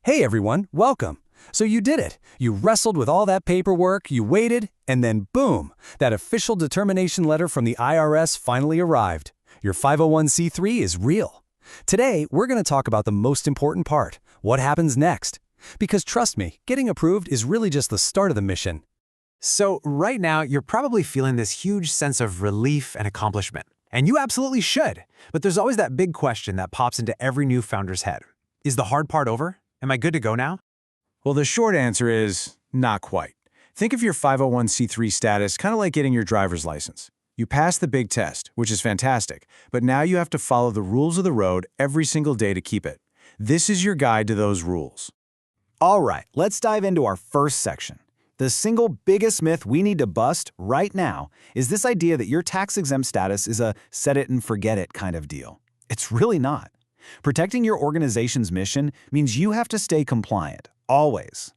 Hey everyone, welcome. So you did it. You wrestled with all that paperwork, you waited, and then boom, that official determination letter from the IRS finally arrived. Your 501c3 is real. Today, we're going to talk about the most important part, what happens next. Because trust me, getting approved is really just the start of the mission. So right now, you're probably feeling this huge sense of relief and accomplishment. And you absolutely should. But there's always that big question that pops into every new founder's head. Is the hard part over? Am I good to go now? Well, the short answer is not quite. Think of your 501c3 status kind of like getting your driver's license. You passed the big test, which is fantastic, but now you have to follow the rules of the road every single day to keep it. This is your guide to those rules. All right, let's dive into our first section. The single biggest myth we need to bust right now is this idea that your tax-exempt status is a set it and forget it kind of deal. It's really not. Protecting your organization's mission means you have to stay compliant, always.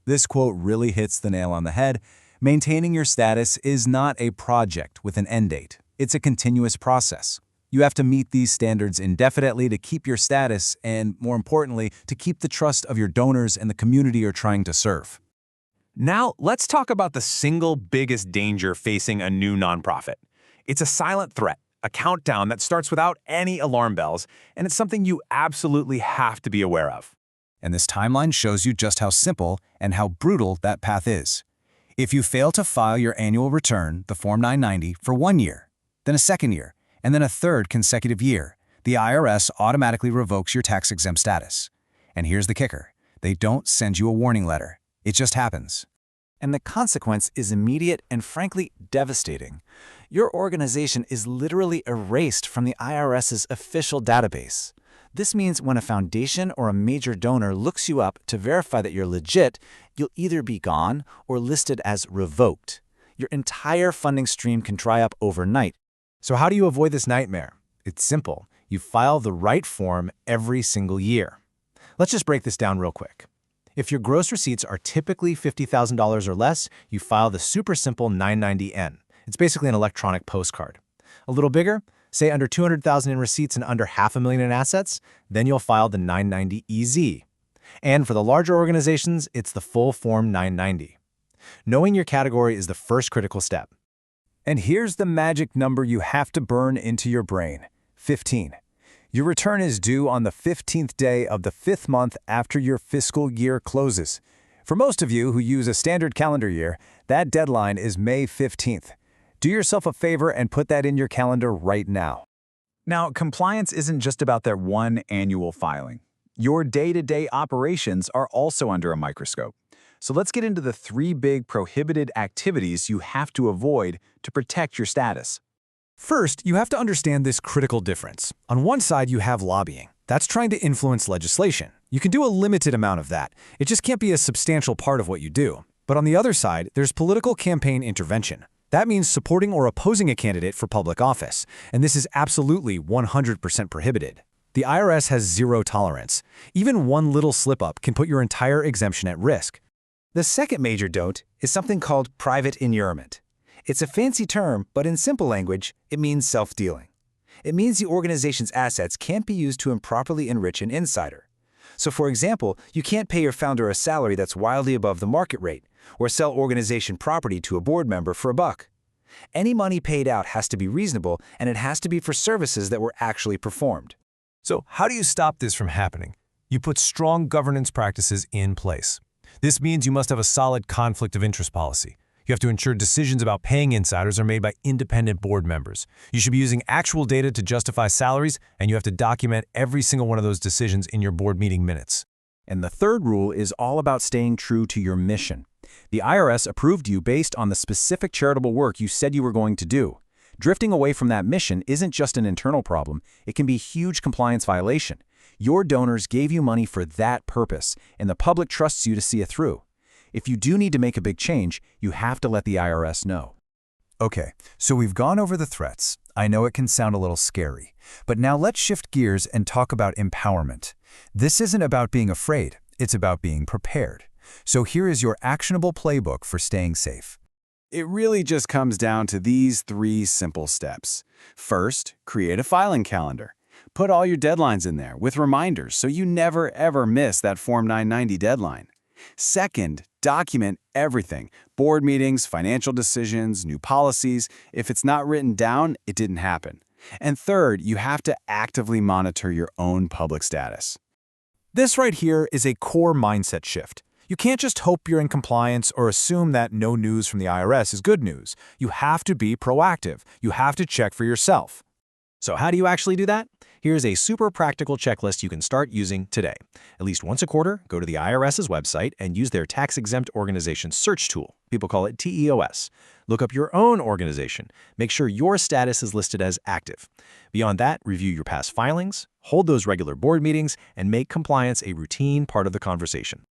This quote really hits the nail on the head. Maintaining your status is not a project with an end date. It's a continuous process. You have to meet these standards indefinitely to keep your status and, more importantly, to keep the trust of your donors and the community you're trying to serve. Now, let's talk about the single biggest danger facing a new nonprofit. It's a silent threat, a countdown that starts without any alarm bells, and it's something you absolutely have to be aware of. And this timeline shows you just how simple and how brutal that path is. If you fail to file your annual return, the Form 990, for 1 year, then a second year, and then a third consecutive year, the IRS automatically revokes your tax-exempt status. And here's the kicker. They don't send you a warning letter. It just happens. And the consequence is immediate and frankly devastating. Your organization is literally erased from the IRS's official database. This means when a foundation or a major donor looks you up to verify that you're legit, you'll either be gone or listed as revoked. Your entire funding stream can dry up overnight. So how do you avoid this nightmare? It's simple. You file the right form every single year. Let's just break this down real quick. If your gross receipts are typically $50,000 or less, you file the super simple 990N. It's basically an electronic postcard. A little bigger, say under $200,000 in receipts and under $500,000 in assets, then you'll file the 990EZ. And for the larger organizations, it's the full Form 990. Knowing your category is the first critical step. And here's the magic number you have to burn into your brain: 15. Your return is due on the 15th day of the 5th month after your fiscal year closes. For most of you who use a standard calendar year, that deadline is May 15th. Do yourself a favor and put that in your calendar right now. Now, compliance isn't just about that one annual filing. Your day-to-day operations are also under a microscope. So let's get into the 3 big prohibited activities you have to avoid to protect your status. First, you have to understand this critical difference. On one side, you have lobbying. That's trying to influence legislation. You can do a limited amount of that. It just can't be a substantial part of what you do. But on the other side, there's political campaign intervention. That means supporting or opposing a candidate for public office. And this is absolutely 100% prohibited. The IRS has zero tolerance. Even one little slip-up can put your entire exemption at risk. The second major don't is something called private inurement. It's a fancy term, but in simple language, it means self-dealing. It means the organization's assets can't be used to improperly enrich an insider. So for example, you can't pay your founder a salary that's wildly above the market rate, or sell organization property to a board member for a buck. Any money paid out has to be reasonable, and it has to be for services that were actually performed. So how do you stop this from happening? You put strong governance practices in place. This means you must have a solid conflict of interest policy. You have to ensure decisions about paying insiders are made by independent board members. You should be using actual data to justify salaries, and you have to document every single one of those decisions in your board meeting minutes. And the third rule is all about staying true to your mission. The IRS approved you based on the specific charitable work you said you were going to do. Drifting away from that mission isn't just an internal problem, it can be a huge compliance violation. Your donors gave you money for that purpose, and the public trusts you to see it through. If you do need to make a big change, you have to let the IRS know. Okay, so we've gone over the threats. I know it can sound a little scary, but now let's shift gears and talk about empowerment. This isn't about being afraid, it's about being prepared. So here is your actionable playbook for staying safe. It really just comes down to these 3 simple steps. First, create a filing calendar. Put all your deadlines in there with reminders so you never ever miss that Form 990 deadline. Second, document everything. Board meetings, financial decisions, new policies. If it's not written down, it didn't happen. And third, you have to actively monitor your own public status. This right here is a core mindset shift. You can't just hope you're in compliance or assume that no news from the IRS is good news. You have to be proactive. You have to check for yourself. So how do you actually do that? Here's a super practical checklist you can start using today. At least once a quarter, go to the IRS's website and use their tax-exempt organization search tool. People call it TEOS. Look up your own organization. Make sure your status is listed as active. Beyond that, review your past filings, hold those regular board meetings, and make compliance a routine part of the conversation.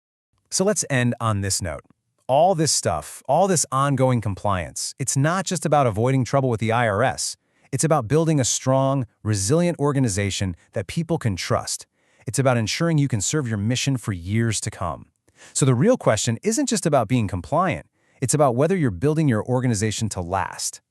So let's end on this note. All this stuff, all this ongoing compliance, it's not just about avoiding trouble with the IRS. It's about building a strong, resilient organization that people can trust. It's about ensuring you can serve your mission for years to come. So the real question isn't just about being compliant. It's about whether you're building your organization to last.